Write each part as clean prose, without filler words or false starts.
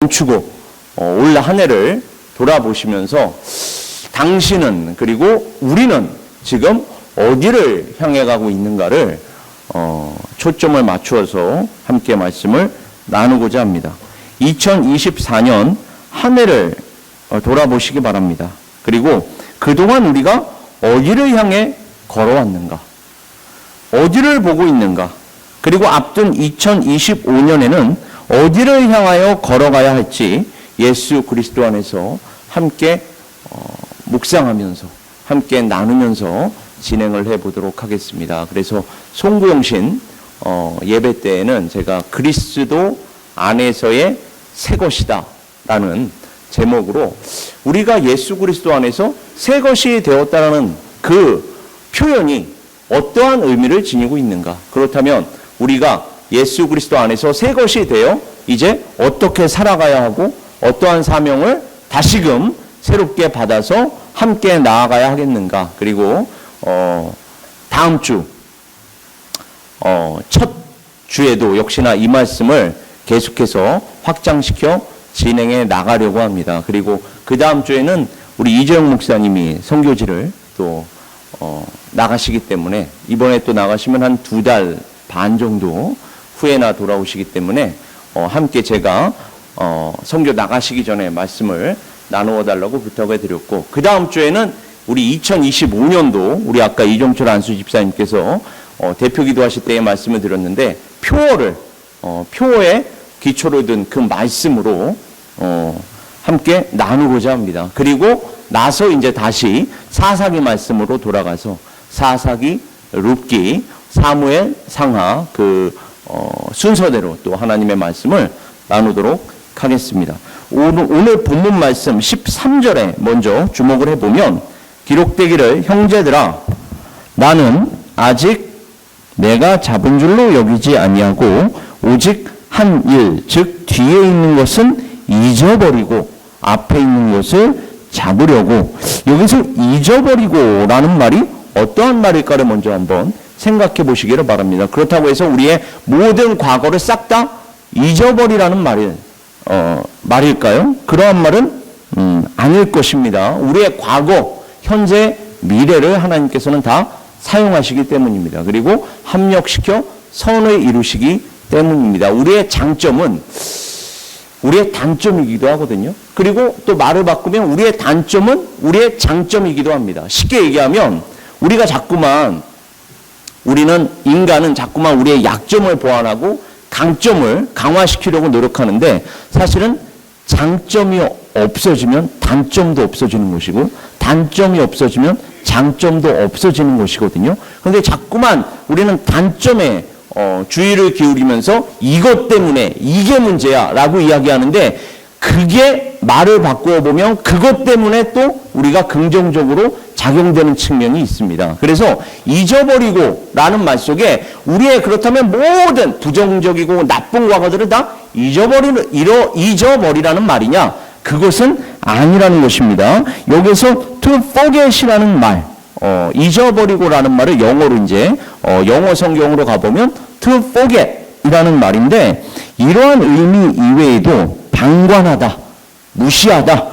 멈추고 올 한 해를 돌아보시면서 당신은 그리고 우리는 지금 어디를 향해 가고 있는가를 초점을 맞추어서 함께 말씀을 나누고자 합니다. 2024년 한 해를 돌아보시기 바랍니다. 그리고 그동안 우리가 어디를 향해 걸어왔는가, 어디를 보고 있는가, 그리고 앞둔 2025년에는 어디를 향하여 걸어가야 할지 예수 그리스도 안에서 함께 묵상하면서 함께 나누면서 진행을 해보도록 하겠습니다. 그래서 송구영신 예배 때에는 제가 그리스도 안에서의 새 것이다 라는 제목으로 우리가 예수 그리스도 안에서 새 것이 되었다라는 그 표현이 어떠한 의미를 지니고 있는가, 그렇다면 우리가 예수 그리스도 안에서 새 것이 되어 이제 어떻게 살아가야 하고 어떠한 사명을 다시금 새롭게 받아서 함께 나아가야 하겠는가. 그리고 다음 주 첫 주에도 역시나 이 말씀을 계속해서 확장시켜 진행해 나가려고 합니다. 그리고 그 다음 주에는 우리 이재영 목사님이 선교지를 또 나가시기 때문에 이번에 또 나가시면 한 2달 반 정도 후에나 돌아오시기 때문에 함께 제가 선교 나가시기 전에 말씀을 나누어 달라고 부탁을 드렸고, 그 다음 주에는 우리 2025년도 우리 아까 이종철 안수 집사님께서 대표 기도하실 때에 말씀을 드렸는데 표어에 기초를 둔 그 말씀으로 함께 나누고자 합니다. 그리고 나서 이제 다시 사사기 말씀으로 돌아가서 사사기, 룻기, 사무엘, 상하 그 순서대로 또 하나님의 말씀을 나누도록 하겠습니다. 오늘 본문 말씀 13절에 먼저 주목을 해보면 기록되기를 형제들아 나는 아직 내가 잡은 줄로 여기지 아니하고 오직 한 일 즉 뒤에 있는 것은 잊어버리고 앞에 있는 것을 잡으려고. 여기서 잊어버리고 라는 말이 어떠한 말일까를 먼저 한번 생각해 보시기를 바랍니다. 그렇다고 해서 우리의 모든 과거를 싹 다 잊어버리라는 말일까요? 그러한 말은 아닐 것입니다. 우리의 과거, 현재, 미래를 하나님께서는 다 사용하시기 때문입니다. 그리고 합력시켜 선을 이루시기 때문입니다. 우리의 장점은 우리의 단점이기도 하거든요. 그리고 또 말을 바꾸면 우리의 단점은 우리의 장점이기도 합니다. 쉽게 얘기하면 우리는 인간은 자꾸만 우리의 약점을 보완하고 강점을 강화시키려고 노력하는데 사실은 장점이 없어지면 단점도 없어지는 것이고 단점이 없어지면 장점도 없어지는 것이거든요. 그런데 자꾸만 우리는 단점에 주의를 기울이면서 이것 때문에 이게 문제야 라고 이야기하는데 그게 말을 바꾸어 보면 그것 때문에 또 우리가 긍정적으로 작용되는 측면이 있습니다. 그래서 잊어버리고 라는 말 속에 우리의 그렇다면 모든 부정적이고 나쁜 과거들을 다 잊어버리라는 말이냐? 그것은 아니라는 것입니다. 여기서 to forget이라는 말, 잊어버리고라는 말을 영어로 이제 영어 성경으로 가보면 to forget이라는 말인데 이러한 의미 이외에도 방관하다, 무시하다,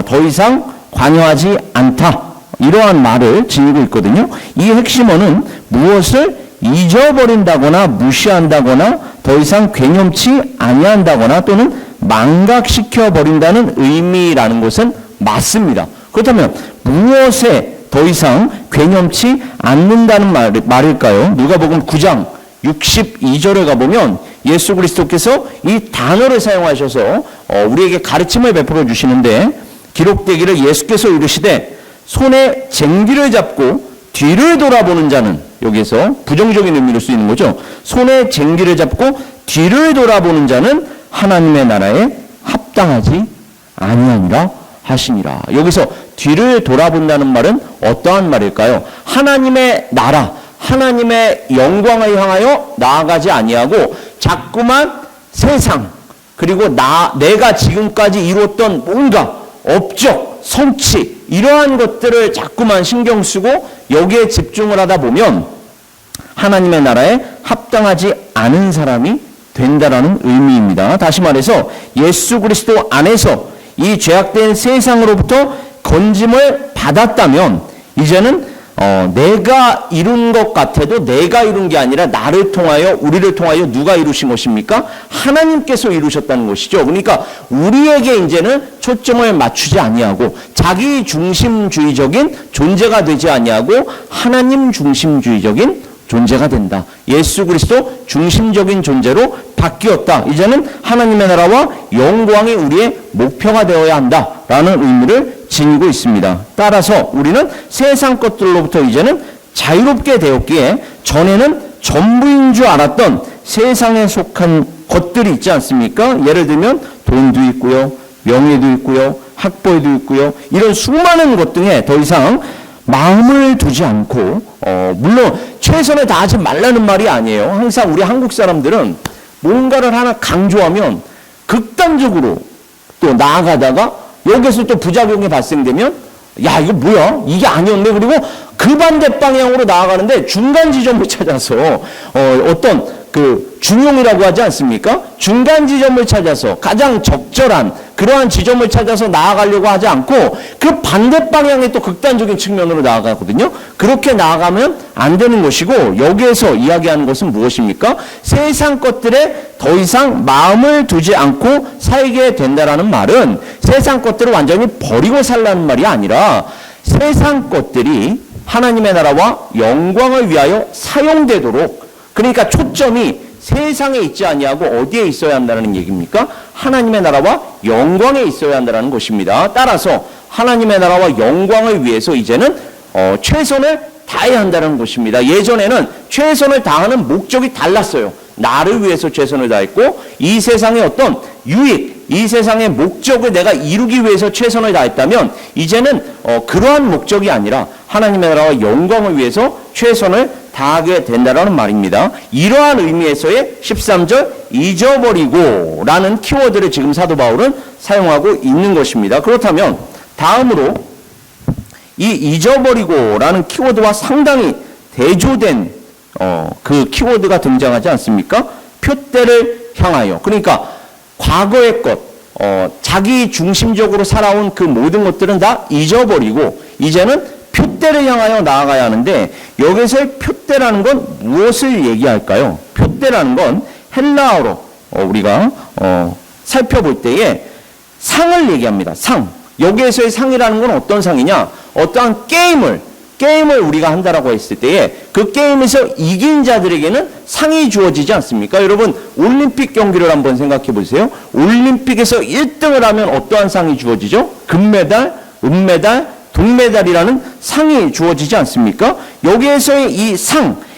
더 이상 관여하지 않다 이러한 말을 지니고 있거든요. 이 핵심어는 무엇을 잊어버린다거나 무시한다거나 더 이상 괴념치 아니한다거나 또는 망각시켜 버린다는 의미라는 것은 맞습니다. 그렇다면 무엇에 더 이상 괴념치 않는다는 말일까요? 누가복음 9장 62절에 가보면 예수 그리스도께서 이 단어를 사용하셔서 우리에게 가르침을 베풀어 주시는데 기록되기를 예수께서 이르시되 손에 쟁기를 잡고 뒤를 돌아보는 자는, 여기에서 부정적인 의미로 쓰이는 거죠. 손에 쟁기를 잡고 뒤를 돌아보는 자는 하나님의 나라에 합당하지 아니하니라 하시니라. 여기서 뒤를 돌아본다는 말은 어떠한 말일까요? 하나님의 나라, 하나님의 영광을 향하여 나아가지 아니하고 자꾸만 세상 그리고 내가 지금까지 이루었던 뭔가 업적, 성취 이러한 것들을 자꾸만 신경 쓰고 여기에 집중을 하다 보면 하나님의 나라에 합당하지 않은 사람이 된다라는 의미입니다. 다시 말해서 예수 그리스도 안에서 이 죄악된 세상으로부터 건짐을 받았다면 이제는 내가 이룬 것 같아도 내가 이룬 게 아니라 나를 통하여 우리를 통하여 누가 이루신 것입니까? 하나님께서 이루셨다는 것이죠. 그러니까 우리에게 이제는 초점을 맞추지 아니하고 자기 중심주의적인 존재가 되지 아니하고 하나님 중심주의적인 존재가 된다. 예수 그리스도 중심적인 존재로 바뀌었다. 이제는 하나님의 나라와 영광이 우리의 목표가 되어야 한다라는 의미를 지니고 있습니다. 따라서 우리는 세상 것들로부터 이제는 자유롭게 되었기에 전에는 전부인 줄 알았던 세상에 속한 것들이 있지 않습니까? 예를 들면 돈도 있고요, 명예도 있고요, 학벌도 있고요, 이런 수많은 것 등에 더 이상 마음을 두지 않고 물론 최선을 다하지 말라는 말이 아니에요. 항상 우리 한국 사람들은 뭔가를 하나 강조하면 극단적으로 또 나아가다가 여기서 또 부작용이 발생되면 야 이거 뭐야 이게 아니었네 그리고 그 반대 방향으로 나아가는데 중간 지점을 찾아서 어떤 그 중용이라고 하지 않습니까? 중간 지점을 찾아서 가장 적절한 그러한 지점을 찾아서 나아가려고 하지 않고 그 반대 방향의 또 극단적인 측면으로 나아가거든요. 그렇게 나아가면 안 되는 것이고 여기에서 이야기하는 것은 무엇입니까? 세상 것들에 더 이상 마음을 두지 않고 살게 된다라는 말은 세상 것들을 완전히 버리고 살라는 말이 아니라 세상 것들이 하나님의 나라와 영광을 위하여 사용되도록 그러니까 초점이 세상에 있지 아니하고 어디에 있어야 한다는 얘기입니까? 하나님의 나라와 영광에 있어야 한다는 것입니다. 따라서 하나님의 나라와 영광을 위해서 이제는 최선을 다해야 한다는 것입니다. 예전에는 최선을 다하는 목적이 달랐어요. 나를 위해서 최선을 다했고 이 세상의 어떤 유익, 이 세상의 목적을 내가 이루기 위해서 최선을 다했다면 이제는 그러한 목적이 아니라 하나님의 나라와 영광을 위해서 최선을 다하게 된다는 말입니다. 이러한 의미에서의 13절 잊어버리고 라는 키워드를 지금 사도 바울은 사용하고 있는 것입니다. 그렇다면 다음으로 이 잊어버리고 라는 키워드와 상당히 대조된 그 키워드가 등장하지 않습니까? 표대를 향하여. 그러니까 과거의 것, 자기 중심적으로 살아온 그 모든 것들은 다 잊어버리고 이제는 표대를 향하여 나아가야 하는데 여기서의 표대라는 건 무엇을 얘기할까요? 표대라는 건 헬라어로 우리가 살펴볼 때에 상을 얘기합니다. 상. 여기에서의 상이라는 건 어떤 상이냐? 어떠한 게임을 우리가 한다라고 했을 때에 그 게임에서 이긴 자들에게는 상이 주어지지 않습니까? 여러분 올림픽 경기를 한번 생각해 보세요. 올림픽에서 1등을 하면 어떠한 상이 주어지죠? 금메달, 은메달, 동메달이라는 상이 주어지지 않습니까? 여기에서의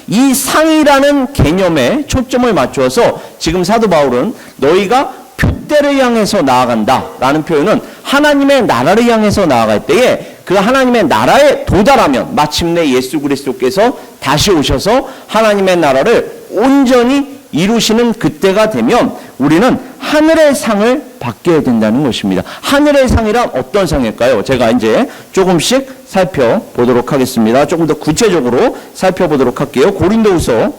이 상이라는 개념에 초점을 맞추어서 지금 사도 바울은 너희가 표대를 향해서 나아간다라는 표현은 하나님의 나라를 향해서 나아갈 때에 그 하나님의 나라에 도달하면 마침내 예수 그리스도께서 다시 오셔서 하나님의 나라를 온전히 이루시는 그때가 되면 우리는 하늘의 상을 받게 된다는 것입니다. 하늘의 상이란 어떤 상일까요? 제가 이제 조금씩 살펴보도록 하겠습니다. 조금 더 구체적으로 살펴보도록 할게요. 고린도전서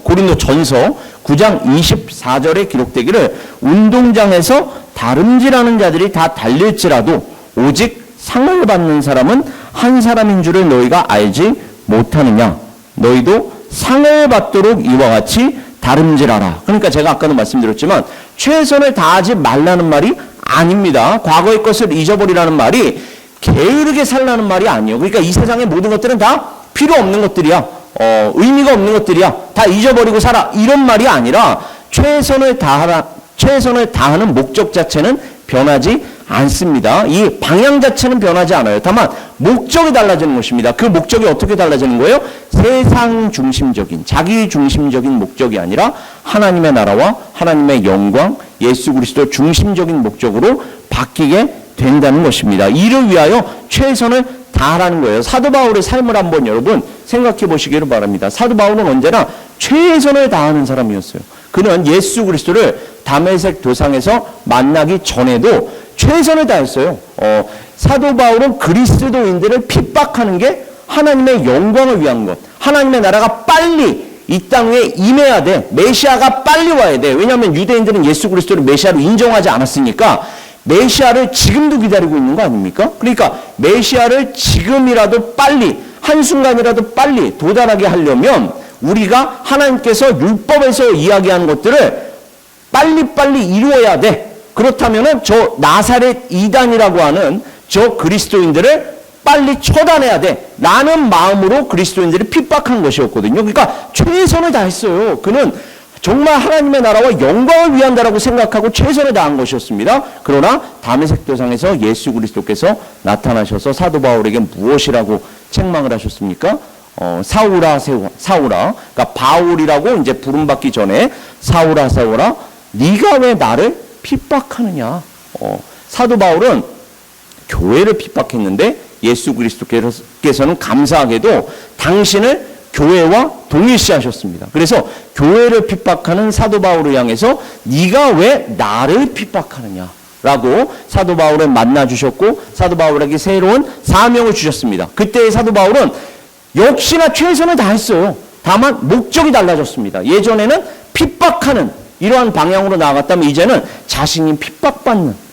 9장 24절에 기록되기를 운동장에서 다름질하는 자들이 다 달릴지라도 오직 상을 받는 사람은 한 사람인 줄을 너희가 알지 못하느냐. 너희도 상을 받도록 이와 같이 다름질하라. 그러니까 제가 아까도 말씀드렸지만 최선을 다하지 말라는 말이 아닙니다. 과거의 것을 잊어버리라는 말이 게으르게 살라는 말이 아니에요. 그러니까 이 세상의 모든 것들은 다 필요 없는 것들이야. 의미가 없는 것들이야. 다 잊어버리고 살아. 이런 말이 아니라 최선을 다하는 목적 자체는 변하지 않습니다. 이 방향 자체는 변하지 않아요. 다만 목적이 달라지는 것입니다. 그 목적이 어떻게 달라지는 거예요? 세상 중심적인, 자기 중심적인 목적이 아니라 하나님의 나라와 하나님의 영광, 예수 그리스도 중심적인 목적으로 바뀌게 된다는 것입니다. 이를 위하여 최선을 다하라는 거예요. 사도 바울의 삶을 한번 여러분 생각해 보시기를 바랍니다. 사도 바울은 언제나 최선을 다하는 사람이었어요. 그는 예수 그리스도를 다메섹 도상에서 만나기 전에도 최선을 다했어요. 사도 바울은 그리스도인들을 핍박하는 게 하나님의 영광을 위한 것, 하나님의 나라가 빨리 이 땅에 임해야 돼. 메시아가 빨리 와야 돼. 왜냐하면 유대인들은 예수 그리스도를 메시아로 인정하지 않았으니까 메시아를 지금도 기다리고 있는 거 아닙니까? 그러니까 메시아를 지금이라도 빨리, 한순간이라도 빨리 도달하게 하려면 우리가 하나님께서 율법에서 이야기하는 것들을 빨리빨리 이루어야 돼. 그렇다면 저 나사렛 이단이라고 하는 저 그리스도인들을 빨리 처단해야 돼. 라는 마음으로 그리스도인들을 핍박한 것이었거든요. 그러니까 최선을 다했어요. 그는 정말 하나님의 나라와 영광을 위한다라고 생각하고 최선을 다한 것이었습니다. 그러나 다메섹 도상에서 예수 그리스도께서 나타나셔서 사도 바울에게 무엇이라고 책망을 하셨습니까? 사울아, 사울아. 그러니까 바울이라고 이제 부름받기 전에 사울아, 사울아, 네가 왜 나를 핍박하느냐? 사도 바울은 교회를 핍박했는데 예수 그리스도께서는 감사하게도 당신을 교회와 동일시하셨습니다. 그래서 교회를 핍박하는 사도 바울을 향해서 네가 왜 나를 핍박하느냐? 라고 사도 바울을 만나주셨고 사도 바울에게 새로운 사명을 주셨습니다. 그때의 사도 바울은 역시나 최선을 다했어요. 다만 목적이 달라졌습니다. 예전에는 핍박하는 이러한 방향으로 나아갔다면 이제는 자신이 핍박받는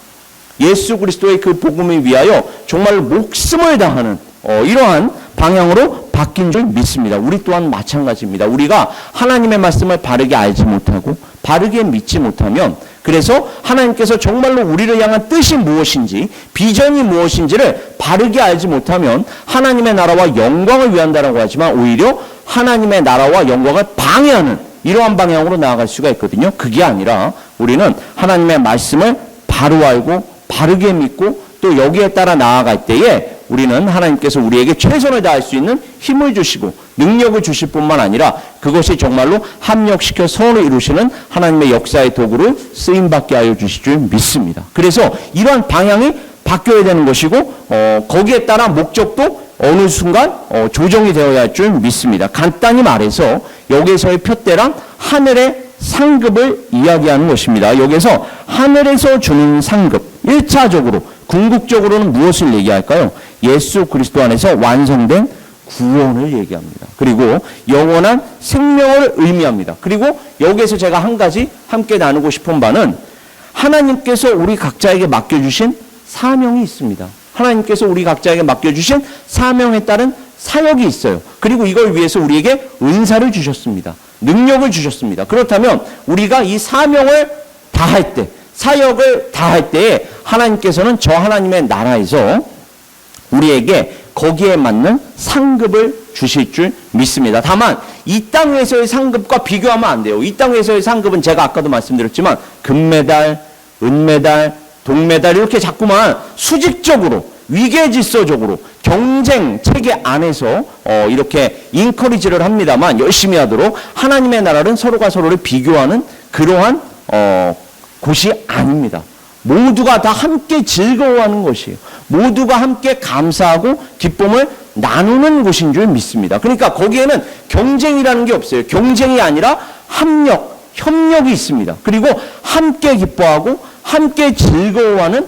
예수 그리스도의 그 복음을 위하여 정말 목숨을 다하는 이러한 방향으로 바뀐 줄 믿습니다. 우리 또한 마찬가지입니다. 우리가 하나님의 말씀을 바르게 알지 못하고 바르게 믿지 못하면 그래서 하나님께서 정말로 우리를 향한 뜻이 무엇인지 비전이 무엇인지를 바르게 알지 못하면 하나님의 나라와 영광을 위한다라고 하지만 오히려 하나님의 나라와 영광을 방해하는 이러한 방향으로 나아갈 수가 있거든요. 그게 아니라 우리는 하나님의 말씀을 바로 알고 바르게 믿고 또 여기에 따라 나아갈 때에 우리는 하나님께서 우리에게 최선을 다할 수 있는 힘을 주시고 능력을 주실 뿐만 아니라 그것이 정말로 합력시켜 선을 이루시는 하나님의 역사의 도구를 쓰임받게 하여 주실 줄 믿습니다. 그래서 이러한 방향이 바뀌어야 되는 것이고 거기에 따라 목적도 어느 순간 조정이 되어야 할 줄 믿습니다. 간단히 말해서 여기에서의 표대란 하늘의 상급을 이야기하는 것입니다. 여기서 하늘에서 주는 상급 1차적으로 궁극적으로는 무엇을 얘기할까요? 예수 그리스도 안에서 완성된 구원을 얘기합니다. 그리고 영원한 생명을 의미합니다. 그리고 여기에서 제가 한 가지 함께 나누고 싶은 바는 하나님께서 우리 각자에게 맡겨주신 사명이 있습니다. 하나님께서 우리 각자에게 맡겨주신 사명에 따른 사역이 있어요. 그리고 이걸 위해서 우리에게 은사를 주셨습니다. 능력을 주셨습니다. 그렇다면 우리가 이 사명을 다할 때, 사역을 다할 때에 하나님께서는 저 하나님의 나라에서 우리에게 거기에 맞는 상급을 주실 줄 믿습니다. 다만 이 땅에서의 상급과 비교하면 안 돼요. 이 땅에서의 상급은 제가 아까도 말씀드렸지만 금메달, 은메달, 동메달 이렇게 자꾸만 수직적으로 위계질서적으로 경쟁 체계 안에서 이렇게 인커리지를 합니다만 열심히 하도록 하나님의 나라는 서로가 서로를 비교하는 그러한 곳이 아닙니다. 모두가 다 함께 즐거워하는 것이에요. 모두가 함께 감사하고 기쁨을 나누는 곳인 줄 믿습니다. 그러니까 거기에는 경쟁이라는 게 없어요. 경쟁이 아니라 합력, 협력이 있습니다. 그리고 함께 기뻐하고 함께 즐거워하는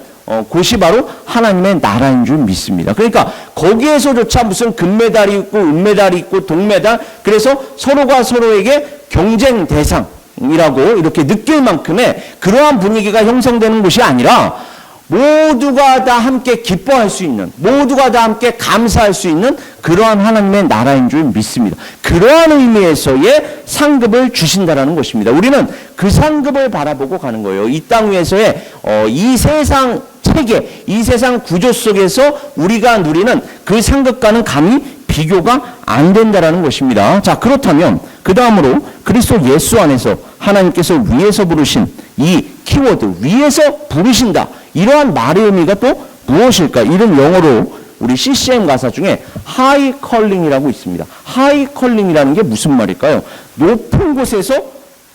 곳이 바로 하나님의 나라인 줄 믿습니다. 그러니까 거기에서조차 무슨 금메달이 있고 은메달이 있고 동메달 그래서 서로가 서로에게 경쟁 대상이라고 이렇게 느낄 만큼의 그러한 분위기가 형성되는 곳이 아니라 모두가 다 함께 기뻐할 수 있는 모두가 다 함께 감사할 수 있는 그러한 하나님의 나라인 줄 믿습니다. 그러한 의미에서의 상급을 주신다라는 것입니다. 우리는 그 상급을 바라보고 가는 거예요. 이 땅 위에서의 이 세상 체계, 이 세상 구조 속에서 우리가 누리는 그 상급과는 감히 비교가 안 된다라는 것입니다. 자, 그렇다면 그 다음으로 그리스도 예수 안에서 하나님께서 위에서 부르신 이 키워드 위에서 부르신다. 이러한 말의 의미가 또 무엇일까? 이런 영어로 우리 CCM 가사 중에 하이 컬링이라고 있습니다. 하이 컬링이라는 게 무슨 말일까요? 높은 곳에서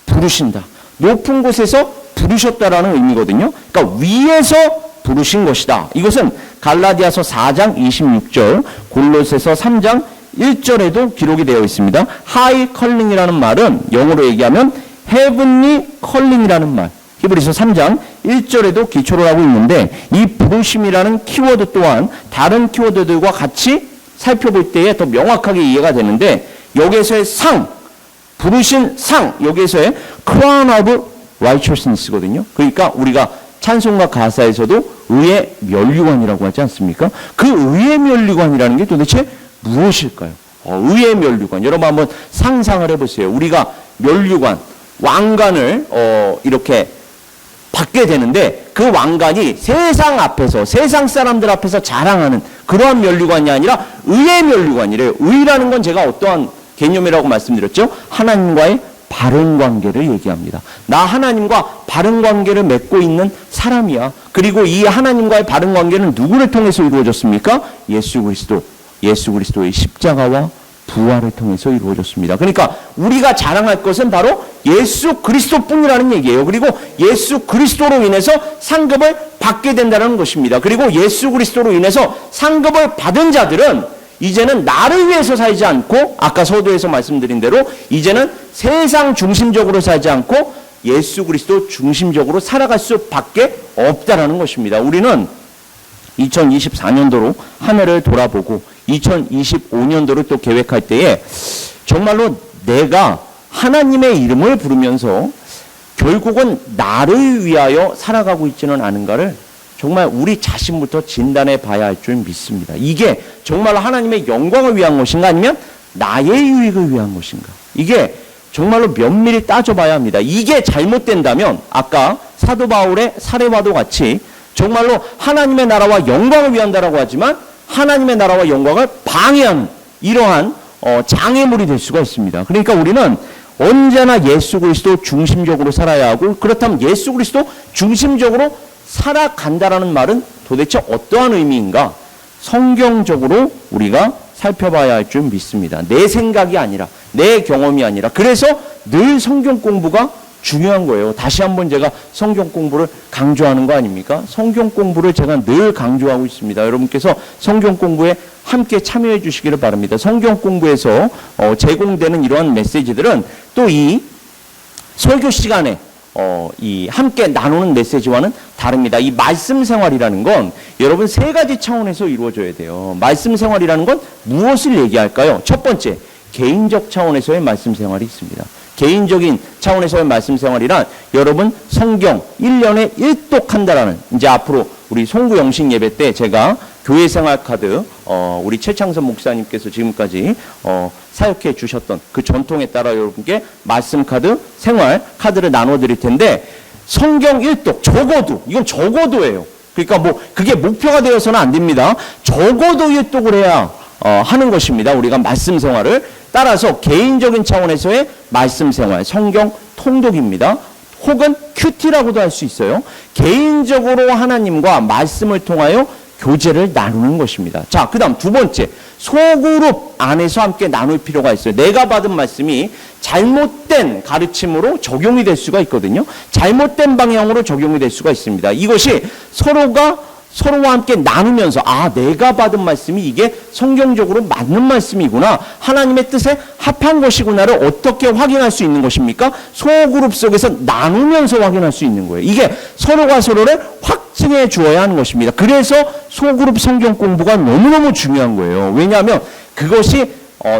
부르신다. 높은 곳에서 부르셨다라는 의미거든요. 그러니까 위에서 부르신 것이다. 이것은 갈라디아서 4장 26절, 골로새서 3장 1절에도 기록이 되어 있습니다. 하이 컬링이라는 말은 영어로 얘기하면 헤븐리 컬링이라는 말. 히브리서 3장 1절에도 기초를 하고 있는데 이 부르심이라는 키워드 또한 다른 키워드들과 같이 살펴볼 때에 더 명확하게 이해가 되는데 여기에서의 상, 부르신 상, 여기에서의 crown of righteousness거든요. 그러니까 우리가 찬송가 가사에서도 의의 면류관이라고 하지 않습니까? 그 의의 면류관이라는 게 도대체 무엇일까요? 의의 면류관. 여러분 한번 상상을 해보세요. 우리가 면류관, 왕관을 이렇게 받게 되는데 그 왕관이 세상 앞에서, 세상 사람들 앞에서 자랑하는 그러한 면류관이 아니라 의의 면류관이래요. 의라는 건 제가 어떠한 개념이라고 말씀드렸죠? 하나님과의 바른 관계를 얘기합니다. 나 하나님과 바른 관계를 맺고 있는 사람이야. 그리고 이 하나님과의 바른 관계는 누구를 통해서 이루어졌습니까? 예수 그리스도의 십자가와 부활을 통해서 이루어졌습니다. 그러니까 우리가 자랑할 것은 바로 예수 그리스도뿐이라는 얘기예요. 그리고 예수 그리스도로 인해서 상급을 받게 된다는 것입니다. 그리고 예수 그리스도로 인해서 상급을 받은 자들은 이제는 나를 위해서 살지 않고, 아까 서두에서 말씀드린 대로 이제는 세상 중심적으로 살지 않고 예수 그리스도 중심적으로 살아갈 수밖에 없다라는 것입니다. 우리는 2024년도로 한 해를 돌아보고 2025년도를 또 계획할 때에 정말로 내가 하나님의 이름을 부르면서 결국은 나를 위하여 살아가고 있지는 않은가를 정말 우리 자신부터 진단해 봐야 할 줄 믿습니다. 이게 정말 하나님의 영광을 위한 것인가 아니면 나의 유익을 위한 것인가. 이게 정말로 면밀히 따져봐야 합니다. 이게 잘못된다면 아까 사도 바울의 사례와도 같이 정말로 하나님의 나라와 영광을 위한다라고 하지만 하나님의 나라와 영광을 방해하는 이러한 장애물이 될 수가 있습니다. 그러니까 우리는 언제나 예수 그리스도 중심적으로 살아야 하고, 그렇다면 예수 그리스도 중심적으로 살아간다라는 말은 도대체 어떠한 의미인가? 성경적으로 우리가 살펴봐야 할 줄 믿습니다. 내 생각이 아니라, 내 경험이 아니라. 그래서 늘 성경 공부가 중요한 거예요. 다시 한번 제가 성경 공부를 강조하는 거 아닙니까? 성경 공부를 제가 늘 강조하고 있습니다. 여러분께서 성경 공부에 함께 참여해 주시기를 바랍니다. 성경 공부에서 제공되는 이러한 메시지들은 또 이 설교 시간에 이 함께 나누는 메시지와는 다릅니다. 이 말씀 생활이라는 건 여러분 세 가지 차원에서 이루어져야 돼요. 말씀 생활이라는 건 무엇을 얘기할까요? 첫 번째, 개인적 차원에서의 말씀 생활이 있습니다. 개인적인 차원에서의 말씀 생활이란 여러분 성경 1년에 1독한다라는, 이제 앞으로 우리 송구 영식 예배 때 제가 교회 생활 카드 우리 최창선 목사님께서 지금까지 사역해 주셨던 그 전통에 따라 여러분께 말씀 카드, 생활 카드를 나눠 드릴 텐데, 성경 1독 적어도, 이건 적어도예요. 그러니까 뭐 그게 목표가 되어서는 안 됩니다. 적어도 1독을 해야 하는 것입니다. 우리가 말씀 생활을. 따라서 개인적인 차원에서의 말씀 생활, 성경 통독입니다. 혹은 큐티라고도 할 수 있어요. 개인적으로 하나님과 말씀을 통하여 교제를 나누는 것입니다. 자, 그 다음 두 번째, 소그룹 안에서 함께 나눌 필요가 있어요. 내가 받은 말씀이 잘못된 가르침으로 적용이 될 수가 있거든요. 잘못된 방향으로 적용이 될 수가 있습니다. 이것이 서로와 함께 나누면서, 아, 내가 받은 말씀이 이게 성경적으로 맞는 말씀이구나, 하나님의 뜻에 합한 것이구나를 어떻게 확인할 수 있는 것입니까? 소그룹 속에서 나누면서 확인할 수 있는 거예요. 이게 서로가 서로를 확증해 주어야 하는 것입니다. 그래서 소그룹 성경 공부가 너무너무 중요한 거예요. 왜냐하면 그것이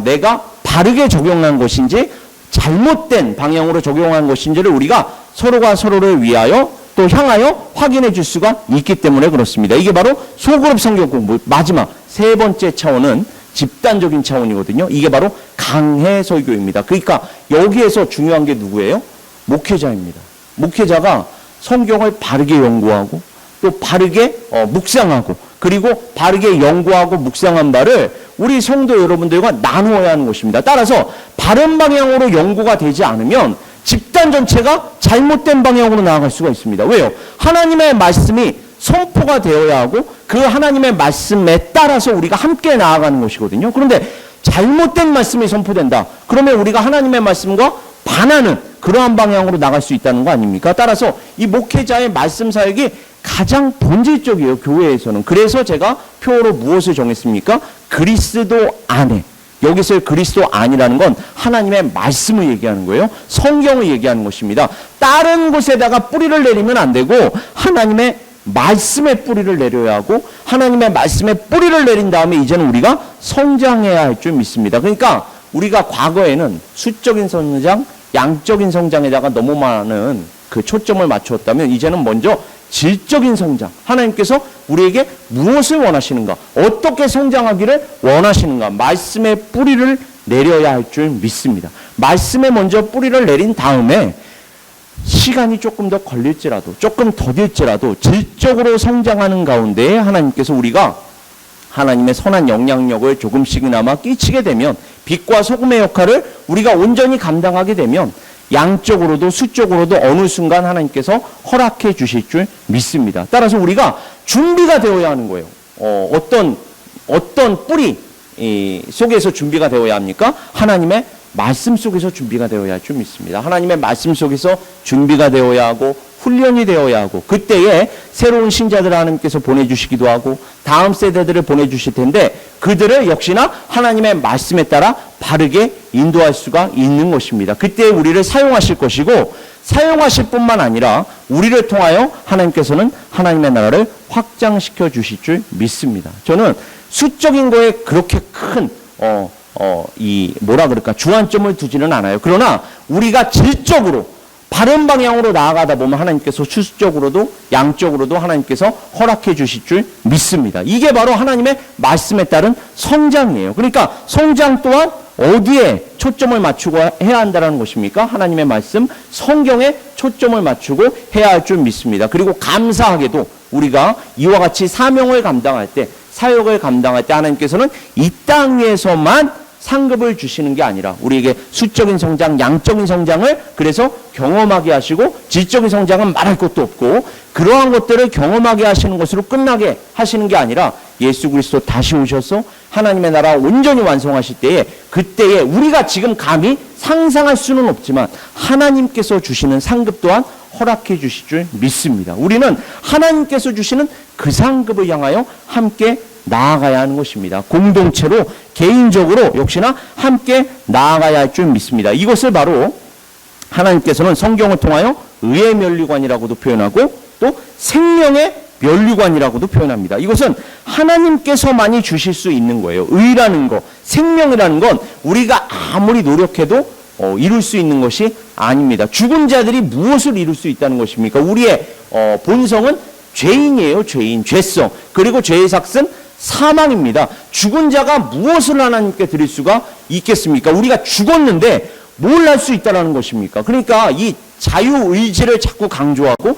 내가 바르게 적용한 것인지 잘못된 방향으로 적용한 것인지를 우리가 서로가 서로를 위하여 또 향하여 확인해 줄 수가 있기 때문에 그렇습니다. 이게 바로 소그룹 성경 공부. 마지막 세 번째 차원은 집단적인 차원이거든요. 이게 바로 강해 설교입니다. 그러니까 여기에서 중요한 게 누구예요? 목회자입니다. 목회자가 성경을 바르게 연구하고 또 바르게 묵상하고, 그리고 바르게 연구하고 묵상한 바를 우리 성도 여러분들과 나누어야 하는 것입니다. 따라서 바른 방향으로 연구가 되지 않으면 집단 전체가 잘못된 방향으로 나아갈 수가 있습니다. 왜요? 하나님의 말씀이 선포가 되어야 하고 그 하나님의 말씀에 따라서 우리가 함께 나아가는 것이거든요. 그런데 잘못된 말씀이 선포된다. 그러면 우리가 하나님의 말씀과 반하는 그러한 방향으로 나갈 수 있다는 거 아닙니까? 따라서 이 목회자의 말씀 사역이 가장 본질적이에요, 교회에서는. 그래서 제가 표어로 무엇을 정했습니까? 그리스도 안에. 여기서 그리스도 안이라는 건 하나님의 말씀을 얘기하는 거예요. 성경을 얘기하는 것입니다. 다른 곳에다가 뿌리를 내리면 안 되고 하나님의 말씀에 뿌리를 내려야 하고, 하나님의 말씀에 뿌리를 내린 다음에 이제는 우리가 성장해야 할 줄 믿습니다. 그러니까 우리가 과거에는 수적인 성장, 양적인 성장에다가 너무 많은 그 초점을 맞추었다면 이제는 먼저 질적인 성장, 하나님께서 우리에게 무엇을 원하시는가, 어떻게 성장하기를 원하시는가, 말씀의 뿌리를 내려야 할 줄 믿습니다. 말씀에 먼저 뿌리를 내린 다음에 시간이 조금 더 걸릴지라도, 조금 더딜지라도 질적으로 성장하는 가운데 하나님께서 우리가 하나님의 선한 영향력을 조금씩이나마 끼치게 되면, 빛과 소금의 역할을 우리가 온전히 감당하게 되면 양적으로도 수적으로도 어느 순간 하나님께서 허락해 주실 줄 믿습니다. 따라서 우리가 준비가 되어야 하는 거예요. 어떤 뿌리 속에서 준비가 되어야 합니까? 하나님의 말씀 속에서 준비가 되어야 할 줄 믿습니다. 하나님의 말씀 속에서 준비가 되어야 하고 훈련이 되어야 하고, 그때에 새로운 신자들을 하나님께서 보내주시기도 하고 다음 세대들을 보내주실 텐데 그들을 역시나 하나님의 말씀에 따라 바르게 인도할 수가 있는 것입니다. 그때 우리를 사용하실 것이고, 사용하실 뿐만 아니라 우리를 통하여 하나님께서는 하나님의 나라를 확장시켜 주실 줄 믿습니다. 저는 수적인 거에 그렇게 큰 주안점을 두지는 않아요. 그러나 우리가 질적으로 바른 방향으로 나아가다 보면 하나님께서 수적으로도 양적으로도 하나님께서 허락해 주실 줄 믿습니다. 이게 바로 하나님의 말씀에 따른 성장이에요. 그러니까 성장 또한 어디에 초점을 맞추고 해야 한다는 것입니까? 하나님의 말씀, 성경에 초점을 맞추고 해야 할 줄 믿습니다. 그리고 감사하게도 우리가 이와 같이 사명을 감당할 때, 사역을 감당할 때 하나님께서는 이 땅에서만 상급을 주시는 게 아니라 우리에게 수적인 성장, 양적인 성장을 그래서 경험하게 하시고, 질적인 성장은 말할 것도 없고 그러한 것들을 경험하게 하시는 것으로 끝나게 하시는 게 아니라 예수 그리스도 다시 오셔서 하나님의 나라 온전히 완성하실 때에, 그때에 우리가 지금 감히 상상할 수는 없지만 하나님께서 주시는 상급 또한 허락해 주실 줄 믿습니다. 우리는 하나님께서 주시는 그 상급을 향하여 함께 나아가야 하는 것입니다. 공동체로, 개인적으로 역시나 함께 나아가야 할 줄 믿습니다. 이것을 바로 하나님께서는 성경을 통하여 의의 면류관이라고도 표현하고 또 생명의 면류관이라고도 표현합니다. 이것은 하나님께서만이 주실 수 있는 거예요. 의라는 거, 생명이라는 건 우리가 아무리 노력해도 이룰 수 있는 것이 아닙니다. 죽은 자들이 무엇을 이룰 수 있다는 것입니까? 우리의 본성은 죄인이에요. 죄인, 죄성. 그리고 죄의 삭은 사망입니다. 죽은 자가 무엇을 하나님께 드릴 수가 있겠습니까? 우리가 죽었는데 뭘 할 수 있다는 것입니까? 그러니까 이 자유의지를 자꾸 강조하고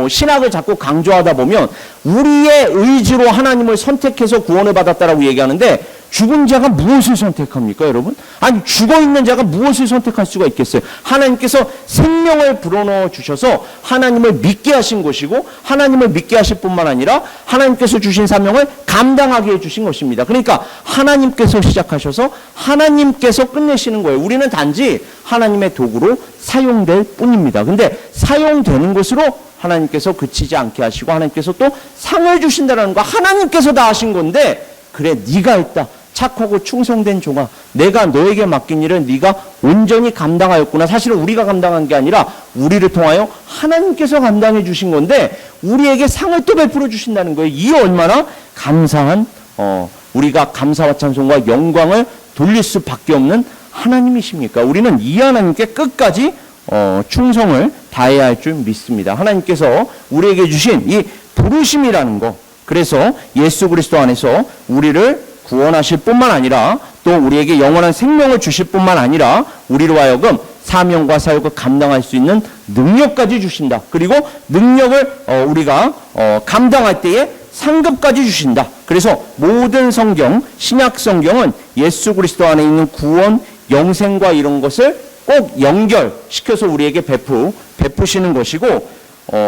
신학을 자꾸 강조하다 보면 우리의 의지로 하나님을 선택해서 구원을 받았다라고 얘기하는데, 죽은 자가 무엇을 선택합니까, 여러분? 아니, 죽어있는 자가 무엇을 선택할 수가 있겠어요? 하나님께서 생명을 불어넣어 주셔서 하나님을 믿게 하신 것이고, 하나님을 믿게 하실 뿐만 아니라 하나님께서 주신 사명을 감당하게 해주신 것입니다. 그러니까 하나님께서 시작하셔서 하나님께서 끝내시는 거예요. 우리는 단지 하나님의 도구로 사용될 뿐입니다. 근데 사용되는 것으로 하나님께서 그치지 않게 하시고 하나님께서 또 상을 주신다는 거, 하나님께서 다 하신 건데, 그래 네가 했다, 착하고 충성된 종아, 내가 너에게 맡긴 일을 네가 온전히 감당하였구나. 사실은 우리가 감당한 게 아니라 우리를 통하여 하나님께서 감당해 주신 건데 우리에게 상을 또 베풀어 주신다는 거예요. 이 얼마나 감사한, 우리가 감사와 찬송과 영광을 돌릴 수밖에 없는 하나님이십니까? 우리는 이 하나님께 끝까지 충성을 다해야 할 줄 믿습니다. 하나님께서 우리에게 주신 이 부르심이라는 거, 그래서 예수 그리스도 안에서 우리를 구원하실 뿐만 아니라 또 우리에게 영원한 생명을 주실 뿐만 아니라 우리로 하여금 사명과 사역을 감당할 수 있는 능력까지 주신다. 그리고 능력을 우리가 감당할 때에 상급까지 주신다. 그래서 모든 성경, 신약 성경은 예수 그리스도 안에 있는 구원, 영생과 이런 것을 꼭 연결시켜서 우리에게 베푸시는 것이고,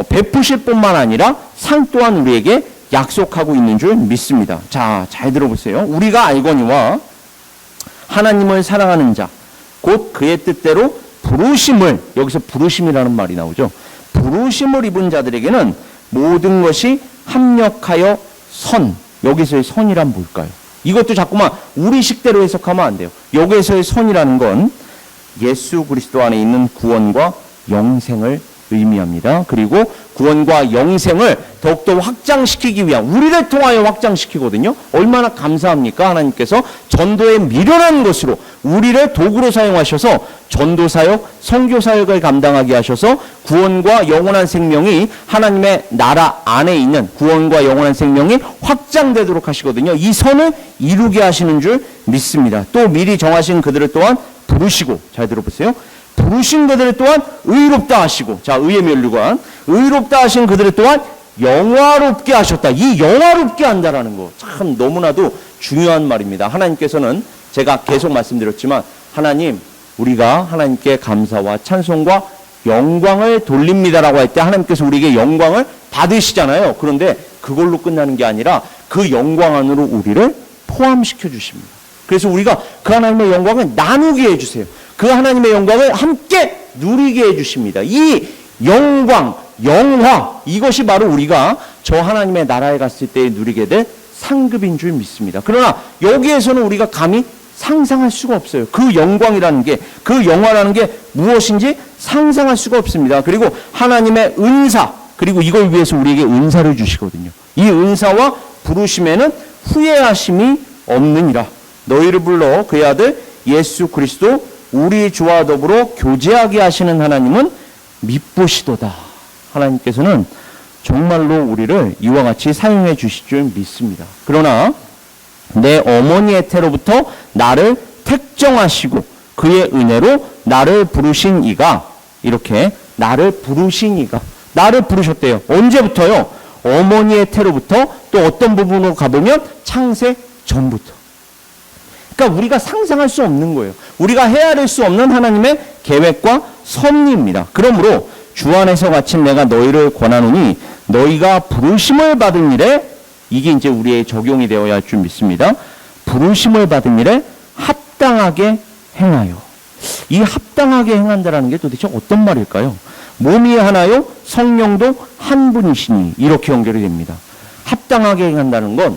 베푸실 뿐만 아니라 상 또한 우리에게 약속하고 있는 줄 믿습니다. 자, 잘 들어보세요. 우리가 알거니와 하나님을 사랑하는 자, 곧 그의 뜻대로 부르심을, 여기서 부르심이라는 말이 나오죠. 부르심을 입은 자들에게는 모든 것이 합력하여 선. 여기서의 선이란 뭘까요? 이것도 자꾸만 우리 식대로 해석하면 안 돼요. 여기에서의 선이라는 건 예수 그리스도 안에 있는 구원과 영생을 의미합니다. 그리고 구원과 영생을 더욱더 확장시키기 위한, 우리를 통하여 확장시키거든요. 얼마나 감사합니까? 하나님께서 전도에 미련한 것으로 우리를 도구로 사용하셔서 전도사역, 선교사역을 감당하게 하셔서 구원과 영원한 생명이 하나님의 나라 안에 있는 구원과 영원한 생명이 확장되도록 하시거든요. 이 선을 이루게 하시는 줄 믿습니다. 또 미리 정하신 그들을 또한 부르시고, 잘 들어보세요. 부르신 그들을 또한 의롭다 하시고, 자, 의의 면류관, 의롭다 하신 그들을 또한 영화롭게 하셨다. 이 영화롭게 한다라는 거 참 너무나도 중요한 말입니다. 하나님께서는 제가 계속 말씀드렸지만, 하나님, 우리가 하나님께 감사와 찬송과 영광을 돌립니다라고 할 때 하나님께서 우리에게 영광을 받으시잖아요. 그런데 그걸로 끝나는 게 아니라 그 영광 안으로 우리를 포함시켜 주십니다. 그래서 우리가 그 하나님의 영광을 나누게 해주세요. 그 하나님의 영광을 함께 누리게 해주십니다. 이 영광, 영화, 이것이 바로 우리가 저 하나님의 나라에 갔을 때 누리게 될 상급인 줄 믿습니다. 그러나 여기에서는 우리가 감히 상상할 수가 없어요. 그 영광이라는 게, 그 영화라는 게 무엇인지 상상할 수가 없습니다. 그리고 하나님의 은사, 그리고 이걸 위해서 우리에게 은사를 주시거든요. 이 은사와 부르심에는 후회하심이 없느니라. 너희를 불러 그의 아들 예수 그리스도 우리 주와 더불어 교제하게 하시는 하나님은 미쁘시도다. 하나님께서는 정말로 우리를 이와 같이 사용해 주실 줄 믿습니다. 그러나 내 어머니의 태로부터 나를 택정하시고 그의 은혜로 나를 부르신 이가, 이렇게 나를 부르신 이가 나를 부르셨대요. 언제부터요? 어머니의 태로부터. 또 어떤 부분으로 가보면 창세 전부터. 그러니까 우리가 상상할 수 없는 거예요. 우리가 헤아릴 수 없는 하나님의 계획과 섭리입니다. 그러므로 주 안에서 갇힌 내가 너희를 권하노니 너희가 부르심을 받은 일에, 이게 이제 우리의 적용이 되어야 할 줄 믿습니다. 부르심을 받은 일에 합당하게 행하여. 이 합당하게 행한다라는 게 도대체 어떤 말일까요? 몸이 하나요 성령도 한 분이시니, 이렇게 연결이 됩니다. 합당하게 행한다는 건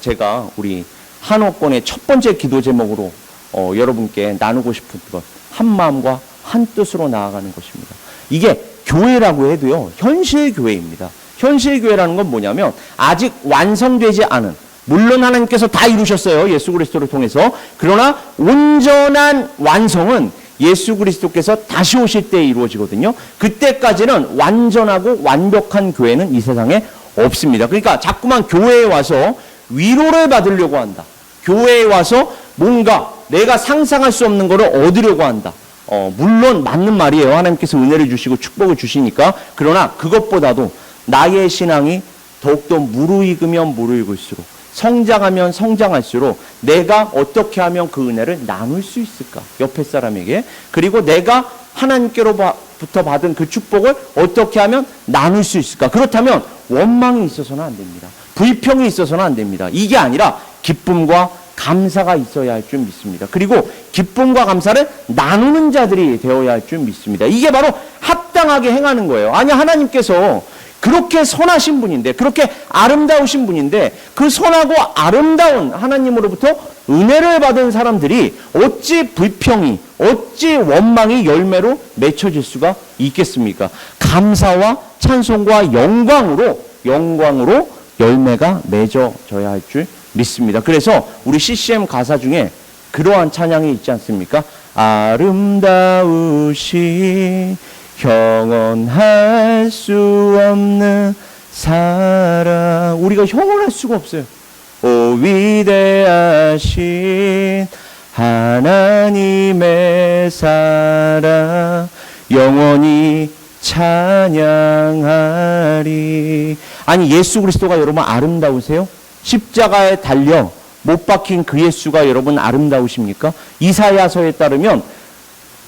제가 우리 한옥권의 첫 번째 기도 제목으로 여러분께 나누고 싶은 것, 한 마음과 한 뜻으로 나아가는 것입니다. 이게 교회라고 해도요, 현실 교회입니다. 현실 교회라는 건 뭐냐면 아직 완성되지 않은, 물론 하나님께서 다 이루셨어요, 예수 그리스도를 통해서. 그러나 온전한 완성은 예수 그리스도께서 다시 오실 때 이루어지거든요. 그때까지는 완전하고 완벽한 교회는 이 세상에 없습니다. 그러니까 자꾸만 교회에 와서 위로를 받으려고 한다. 교회에 와서 뭔가 내가 상상할 수 없는 것을 얻으려고 한다. 물론 맞는 말이에요. 하나님께서 은혜를 주시고 축복을 주시니까. 그러나 그것보다도 나의 신앙이 더욱더 무르익으면 무르익을수록, 성장하면 성장할수록 내가 어떻게 하면 그 은혜를 나눌 수 있을까? 옆에 사람에게. 그리고 내가 하나님께로부터 받은 그 축복을 어떻게 하면 나눌 수 있을까? 그렇다면 원망이 있어서는 안 됩니다. 불평이 있어서는 안 됩니다. 이게 아니라 기쁨과 감사가 있어야 할 줄 믿습니다. 그리고 기쁨과 감사를 나누는 자들이 되어야 할 줄 믿습니다. 이게 바로 합당하게 행하는 거예요. 아니, 하나님께서 그렇게 선하신 분인데, 그렇게 아름다우신 분인데, 그 선하고 아름다운 하나님으로부터 은혜를 받은 사람들이 어찌 불평이, 어찌 원망이 열매로 맺혀질 수가 있겠습니까? 감사와 찬송과 영광으로 열매가 맺어져야 할 줄 믿습니다. 그래서 우리 CCM 가사 중에 그러한 찬양이 있지 않습니까? 아름다우신 형언할 수 없는 사랑. 우리가 형언할 수가 없어요. 오 위대하신 하나님의 사랑 영원히 찬양하리. 아니, 예수 그리스도가 여러분 아름다우세요? 십자가에 달려 못 박힌 그 예수가 여러분 아름다우십니까? 이사야서에 따르면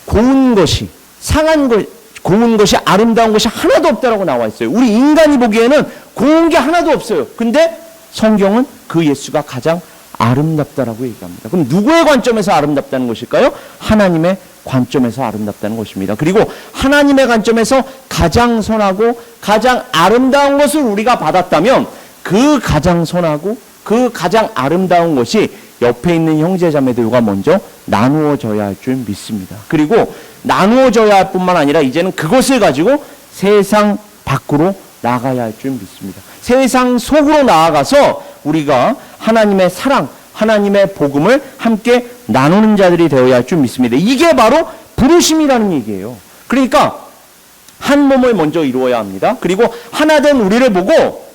고운 것이, 상한 것, 고운 것이, 아름다운 것이 하나도 없다라고 나와 있어요. 우리 인간이 보기에는 고운 게 하나도 없어요. 근데 성경은 그 예수가 가장 아름답다라고 얘기합니다. 그럼 누구의 관점에서 아름답다는 것일까요? 하나님의 관점에서 아름답다는 것입니다. 그리고 하나님의 관점에서 가장 선하고 가장 아름다운 것을 우리가 받았다면 그 가장 선하고 그 가장 아름다운 것이 옆에 있는 형제자매들과 먼저 나누어져야 할 줄 믿습니다. 그리고 나누어져야 할 뿐만 아니라 이제는 그것을 가지고 세상 밖으로 나가야 할 줄 믿습니다. 세상 속으로 나아가서 우리가 하나님의 사랑, 하나님의 복음을 함께 나누는 자들이 되어야 할 줄 믿습니다. 이게 바로 부르심이라는 얘기예요. 그러니까 한 몸을 먼저 이루어야 합니다. 그리고 하나된 우리를 보고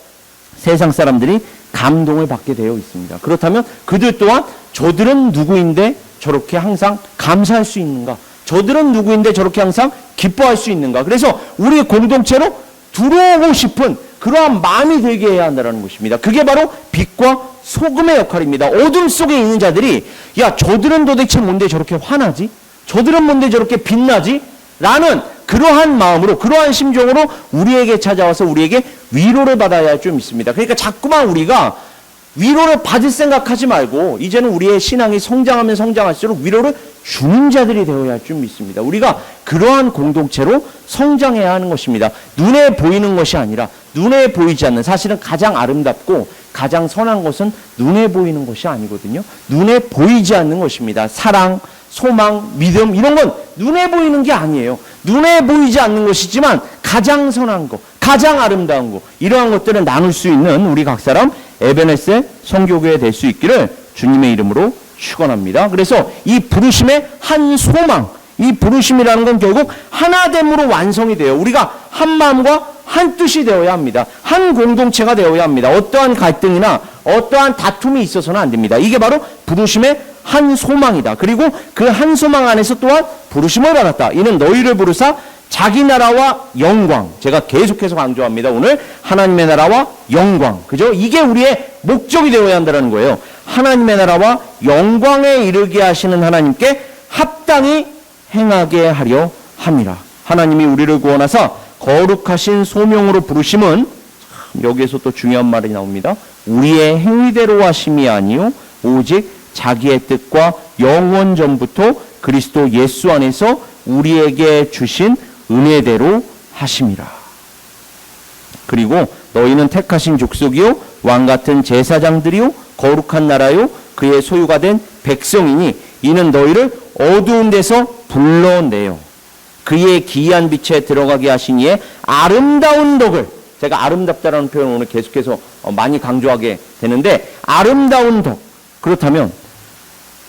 세상 사람들이 감동을 받게 되어 있습니다. 그렇다면 그들 또한 저들은 누구인데 저렇게 항상 감사할 수 있는가? 저들은 누구인데 저렇게 항상 기뻐할 수 있는가? 그래서 우리 공동체로 들어오고 싶은 그러한 마음이 들게 해야 한다는 것입니다. 그게 바로 빛과 소금의 역할입니다. 어둠 속에 있는 자들이 야 저들은 도대체 뭔데 저렇게 화나지? 저들은 뭔데 저렇게 빛나지? 라는 그러한 마음으로 그러한 심정으로 우리에게 찾아와서 우리에게 위로를 받아야 할 줄 믿습니다. 그러니까 자꾸만 우리가 위로를 받을 생각하지 말고 이제는 우리의 신앙이 성장하면 성장할수록 위로를 주는 자들이 되어야 할 줄 믿습니다. 우리가 그러한 공동체로 성장해야 하는 것입니다. 눈에 보이는 것이 아니라 눈에 보이지 않는, 사실은 가장 아름답고 가장 선한 것은 눈에 보이는 것이 아니거든요. 눈에 보이지 않는 것입니다. 사랑, 소망, 믿음 이런 건 눈에 보이는 게 아니에요. 눈에 보이지 않는 것이지만 가장 선한 것, 가장 아름다운 것, 이러한 것들을 나눌 수 있는 우리 각 사람 에베네셀 성교교회 될 수 있기를 주님의 이름으로 축원합니다. 그래서 이 부르심의 한 소망, 이 부르심이라는 건 결국 하나됨으로 완성이 돼요. 우리가 한 마음과 한 뜻이 되어야 합니다. 한 공동체가 되어야 합니다. 어떠한 갈등이나 어떠한 다툼이 있어서는 안 됩니다. 이게 바로 부르심의 한 소망이다. 그리고 그 한 소망 안에서 또한 부르심을 받았다. 이는 너희를 부르사 자기 나라와 영광. 제가 계속해서 강조합니다. 오늘 하나님의 나라와 영광. 그죠? 이게 우리의 목적이 되어야 한다는 거예요. 하나님의 나라와 영광에 이르게 하시는 하나님께 합당히 행하게 하려 함이라. 하나님이 우리를 구원하사 거룩하신 소명으로 부르심은, 여기에서 또 중요한 말이 나옵니다. 우리의 행위대로 하심이 아니요 오직 자기의 뜻과 영원 전부터 그리스도 예수 안에서 우리에게 주신 은혜대로 하심이라. 그리고 너희는 택하신 족속이요 왕같은 제사장들이요 거룩한 나라요 그의 소유가 된 백성이니 이는 너희를 어두운 데서 불러내어 그의 기이한 빛에 들어가게 하신 이의 아름다운 덕을, 제가 아름답다라는 표현을 오늘 계속해서 많이 강조하게 되는데, 아름다운 덕. 그렇다면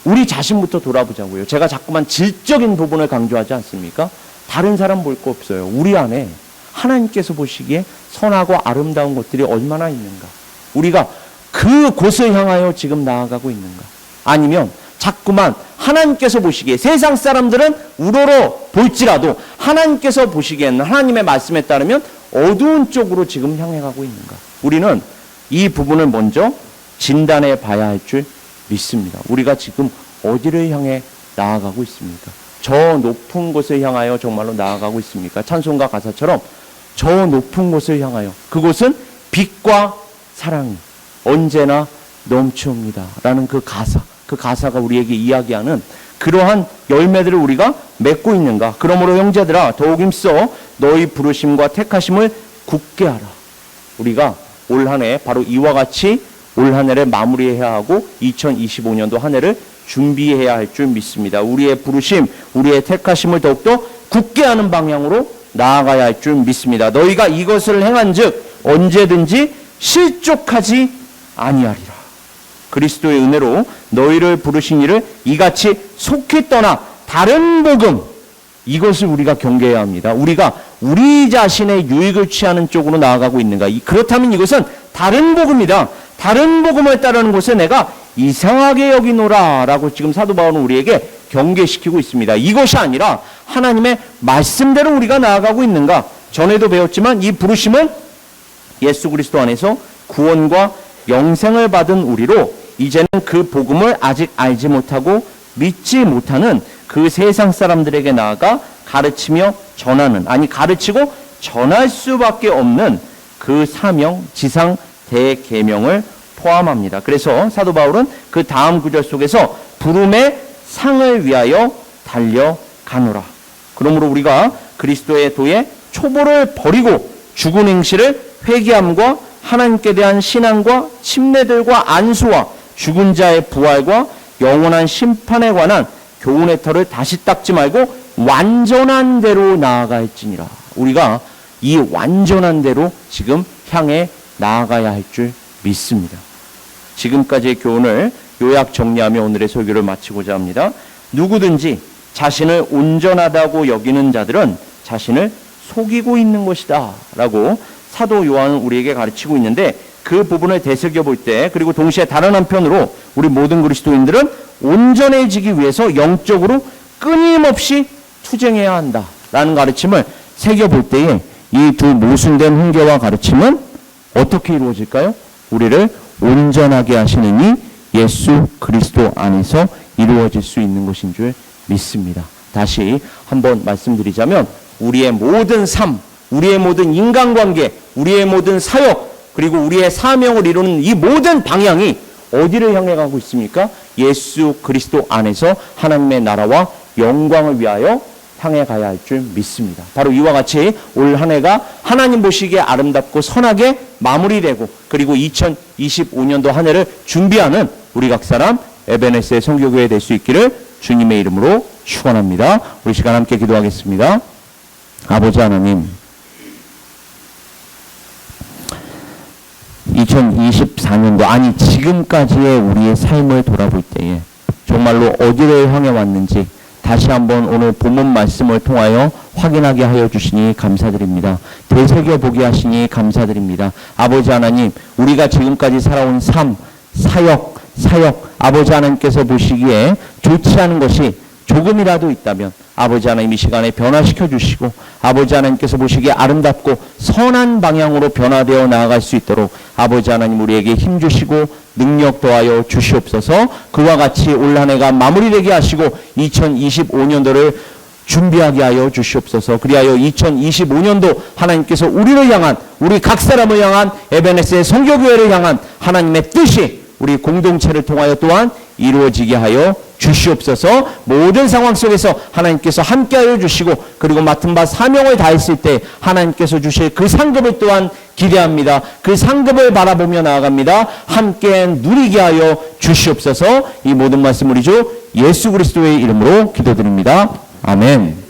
우리 자신부터 돌아보자고요. 제가 자꾸만 질적인 부분을 강조하지 않습니까? 다른 사람 볼 거 없어요. 우리 안에 하나님께서 보시기에 선하고 아름다운 것들이 얼마나 있는가? 우리가 그곳을 향하여 지금 나아가고 있는가? 아니면 자꾸만 하나님께서 보시기에, 세상 사람들은 우러러 볼지라도 하나님께서 보시기에는 하나님의 말씀에 따르면 어두운 쪽으로 지금 향해 가고 있는가? 우리는 이 부분을 먼저 진단해 봐야 할 줄 믿습니다. 우리가 지금 어디를 향해 나아가고 있습니까? 저 높은 곳을 향하여 정말로 나아가고 있습니까? 찬송가 가사처럼 저 높은 곳을 향하여, 그곳은 빛과 사랑이 언제나 넘쳐옵니다 라는 그 가사가 우리에게 이야기하는 그러한 열매들을 우리가 맺고 있는가? 그러므로 형제들아 더욱 힘써 너희 부르심과 택하심을 굳게 하라. 우리가 올 한 해 바로 이와 같이 올 한 해를 마무리해야 하고 2025년도 한 해를 준비해야 할 줄 믿습니다. 우리의 부르심, 우리의 택하심을 더욱더 굳게 하는 방향으로 나아가야 할 줄 믿습니다. 너희가 이것을 행한즉 언제든지 실족하지 아니하리라. 그리스도의 은혜로 너희를 부르신 이를 이같이 속히 떠나 다른 복음, 이것을 우리가 경계해야 합니다. 우리가 우리 자신의 유익을 취하는 쪽으로 나아가고 있는가? 그렇다면 이것은 다른 복음이다. 다른 복음을 따르는 곳에 내가 이상하게 여기노라 라고 지금 사도 바울은 우리에게 경계시키고 있습니다. 이것이 아니라 하나님의 말씀대로 우리가 나아가고 있는가? 전에도 배웠지만 이 부르심은 예수 그리스도 안에서 구원과 영생을 받은 우리로 이제는 그 복음을 아직 알지 못하고 믿지 못하는 그 세상 사람들에게 나아가 가르치며 전하는, 아니 가르치고 전할 수밖에 없는 그 사명, 지상, 대계명을 포함합니다. 그래서 사도 바울은 그 다음 구절 속에서 부름의 상을 위하여 달려가노라. 그러므로 우리가 그리스도의 도의 초보를 버리고 죽은 행실을 회개함과 하나님께 대한 신앙과 침례들과 안수와 죽은 자의 부활과 영원한 심판에 관한 교훈의 털을 다시 닦지 말고 완전한 대로 나아갈지니라. 우리가 이 완전한 대로 지금 향해 나아가야 할 줄 믿습니다. 지금까지의 교훈을 요약 정리하며 오늘의 설교를 마치고자 합니다. 누구든지 자신을 온전하다고 여기는 자들은 자신을 속이고 있는 것이다 라고 사도 요한은 우리에게 가르치고 있는데, 그 부분을 되새겨 볼 때, 그리고 동시에 다른 한편으로 우리 모든 그리스도인들은 온전해지기 위해서 영적으로 끊임없이 투쟁해야 한다라는 가르침을 새겨볼 때에 이 두 모순된 훈계와 가르침은 어떻게 이루어질까요? 우리를 온전하게 하시는 이 예수 그리스도 안에서 이루어질 수 있는 것인 줄 믿습니다. 다시 한번 말씀드리자면, 우리의 모든 삶, 우리의 모든 인간관계, 우리의 모든 사역, 그리고 우리의 사명을 이루는 이 모든 방향이 어디를 향해 가고 있습니까? 예수 그리스도 안에서 하나님의 나라와 영광을 위하여 향해 가야 할 줄 믿습니다. 바로 이와 같이 올 한 해가 하나님 보시기에 아름답고 선하게 마무리되고, 그리고 2025년도 한 해를 준비하는 우리 각 사람 에베네스의 성교교회 될 수 있기를 주님의 이름으로 축원합니다. 우리 시간 함께 기도하겠습니다. 아버지 하나님, 2024년도 아니 지금까지의 우리의 삶을 돌아볼 때에 정말로 어디를 향해 왔는지 다시 한번 오늘 본문 말씀을 통하여 확인하게 하여 주시니 감사드립니다. 되새겨보게 하시니 감사드립니다. 아버지 하나님, 우리가 지금까지 살아온 삶, 사역, 아버지 하나님께서 보시기에 좋지 않은 것이 조금이라도 있다면 아버지 하나님 이 시간에 변화시켜 주시고, 아버지 하나님께서 보시기에 아름답고 선한 방향으로 변화되어 나아갈 수 있도록 아버지 하나님 우리에게 힘 주시고 능력 더하여 주시옵소서. 그와 같이 올 한 해가 마무리되게 하시고 2025년도를 준비하게 하여 주시옵소서. 그리하여 2025년도 하나님께서 우리를 향한, 우리 각 사람을 향한, 에베네스의 성교교회를 향한 하나님의 뜻이 우리 공동체를 통하여 또한 이루어지게 하여 주시옵소서. 모든 상황 속에서 하나님께서 함께하여 주시고, 그리고 맡은 바 사명을 다했을 때 하나님께서 주실 그 상급을 또한 기대합니다. 그 상급을 바라보며 나아갑니다. 함께 누리게 하여 주시옵소서. 이 모든 말씀 우리 주 예수 그리스도의 이름으로 기도드립니다. 아멘.